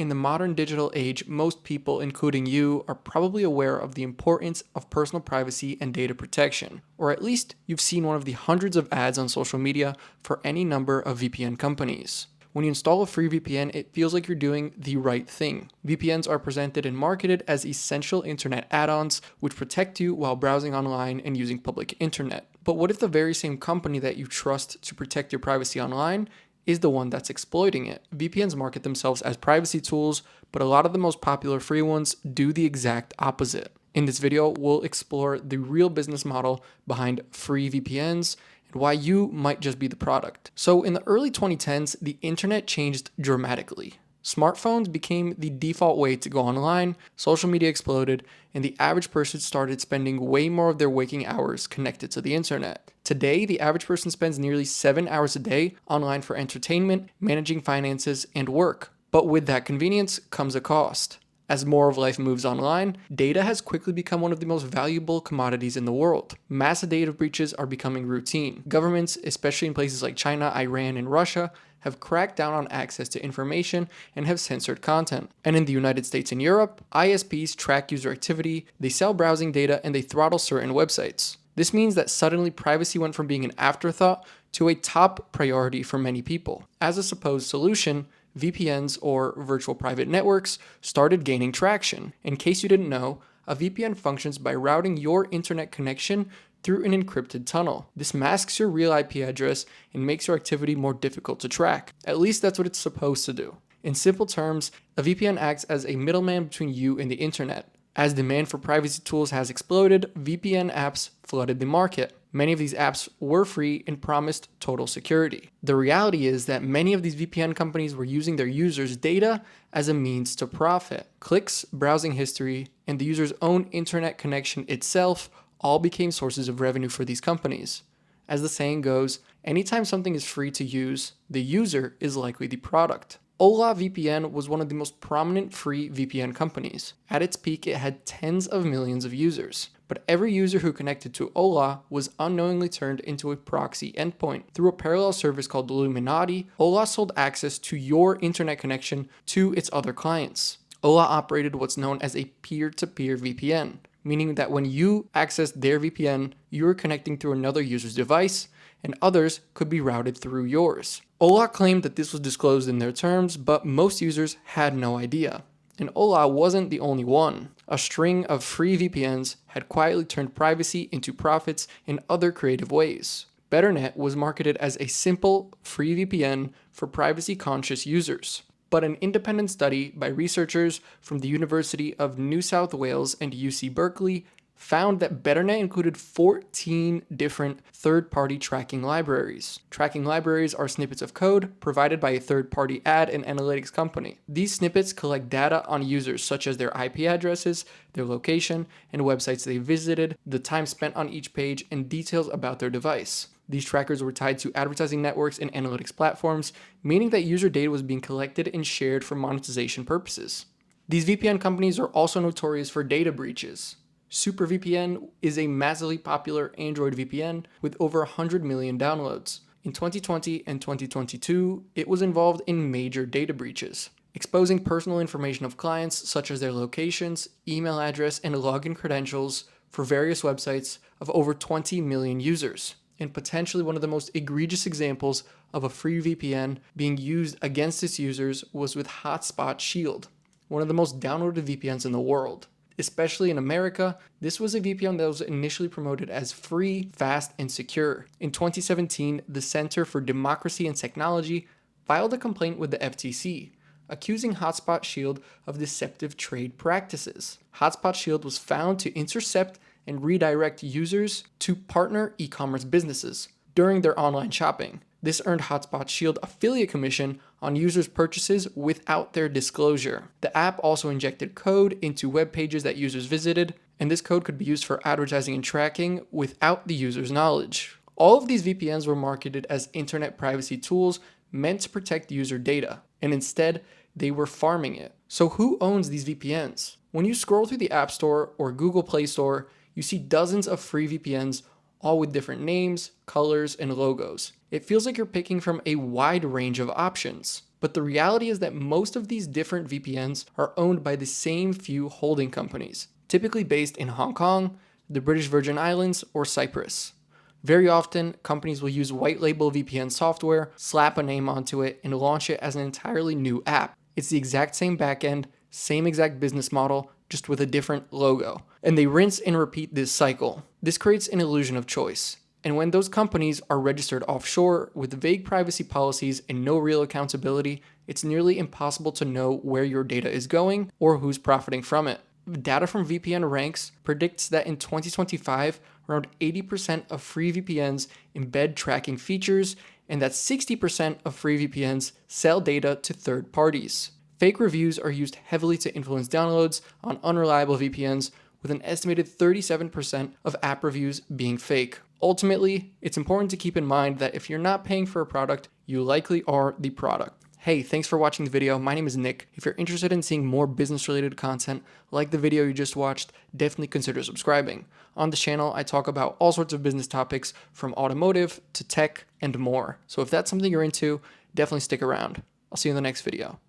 in the modern digital age, most people, including you, are probably aware of the importance of personal privacy and data protection, or at least you've seen one of the hundreds of ads on social media for any number of VPN companies. When you install a free VPN, it feels like you're doing the right thing. VPNs are presented and marketed as essential internet add-ons, which protect you while browsing online and using public internet. But what if the very same company that you trust to protect your privacy online is the one that's exploiting it? VPNs market themselves as privacy tools, but a lot of the most popular free ones do the exact opposite. In this video, we'll explore the real business model behind free VPNs and why you might just be the product. So in the early 2010s, the internet changed dramatically. Smartphones became the default way to go online, social media exploded, and the average person started spending way more of their waking hours connected to the internet. Today, the average person spends nearly 7 hours a day online for entertainment, managing finances, and work. But with that convenience comes a cost. As more of life moves online, data has quickly become one of the most valuable commodities in the world. Massive data breaches are becoming routine. Governments, especially in places like China, Iran, and Russia, have cracked down on access to information and have censored content. And in the United States and Europe, ISPs track user activity, they sell browsing data, and they throttle certain websites. This means that suddenly privacy went from being an afterthought to a top priority for many people. As a supposed solution, VPNs, or virtual private networks, started gaining traction. In case you didn't know, a VPN functions by routing your internet connection through an encrypted tunnel. This masks your real IP address and makes your activity more difficult to track. At least that's what it's supposed to do. In simple terms, a VPN acts as a middleman between you and the internet. As demand for privacy tools has exploded, VPN apps flooded the market. Many of these apps were free and promised total security. The reality is that many of these VPN companies were using their users' data as a means to profit. Clicks, browsing history, and the user's own internet connection itself all became sources of revenue for these companies. As the saying goes, anytime something is free to use, the user is likely the product. Ola VPN was one of the most prominent free VPN companies. At its peak, it had tens of millions of users. But every user who connected to Ola was unknowingly turned into a proxy endpoint. Through a parallel service called Illuminati, Ola sold access to your internet connection to its other clients. Ola operated what's known as a peer-to-peer VPN, meaning that when you accessed their VPN, you were connecting through another user's device, and others could be routed through yours. Ola claimed that this was disclosed in their terms, but most users had no idea. And Ola wasn't the only one. A string of free VPNs had quietly turned privacy into profits in other creative ways. BetterNet was marketed as a simple, free VPN for privacy-conscious users. But an independent study by researchers from the University of New South Wales and UC Berkeley found that BetterNet included 14 different third-party tracking libraries. Tracking libraries are snippets of code provided by a third-party ad and analytics company. These snippets collect data on users such as their IP addresses, their location, and websites they visited, the time spent on each page, and details about their device. These trackers were tied to advertising networks and analytics platforms, meaning that user data was being collected and shared for monetization purposes. These VPN companies are also notorious for data breaches. SuperVPN is a massively popular Android VPN with over 100 million downloads. In 2020 and 2022, it was involved in major data breaches, exposing personal information of clients such as their locations, email address, and login credentials for various websites of over 20 million users. And potentially one of the most egregious examples of a free VPN being used against its users was with Hotspot Shield, one of the most downloaded VPNs in the world. Especially in America, this was a VPN that was initially promoted as free, fast, and secure. In 2017, the Center for Democracy and Technology filed a complaint with the FTC, accusing Hotspot Shield of deceptive trade practices. Hotspot Shield was found to intercept and redirect users to partner e-commerce businesses during their online shopping. This earned Hotspot Shield affiliate commission on users' purchases without their disclosure. The app also injected code into web pages that users visited, and this code could be used for advertising and tracking without the user's knowledge. All of these VPNs were marketed as internet privacy tools meant to protect user data, and instead, they were farming it. So who owns these VPNs? When you scroll through the App Store or Google Play Store, you see dozens of free VPNs all with different names, colors, and logos. It feels like you're picking from a wide range of options. But the reality is that most of these different VPNs are owned by the same few holding companies, typically based in Hong Kong, the British Virgin Islands, or Cyprus. Very often, companies will use white label VPN software, slap a name onto it, and launch it as an entirely new app. It's the exact same backend, same exact business model, just with a different logo. And they rinse and repeat this cycle. This creates an illusion of choice. And when those companies are registered offshore with vague privacy policies and no real accountability, it's nearly impossible to know where your data is going or who's profiting from it. Data from VPN Ranks predicts that in 2025, around 80% of free VPNs embed tracking features, and that 60% of free VPNs sell data to third parties. Fake reviews are used heavily to influence downloads on unreliable VPNs, with an estimated 37% of app reviews being fake. Ultimately, it's important to keep in mind that if you're not paying for a product, you likely are the product. Hey, thanks for watching the video. My name is Nick. If you're interested in seeing more business-related content like the video you just watched, definitely consider subscribing. On this channel, I talk about all sorts of business topics from automotive to tech and more. So if that's something you're into, definitely stick around. I'll see you in the next video.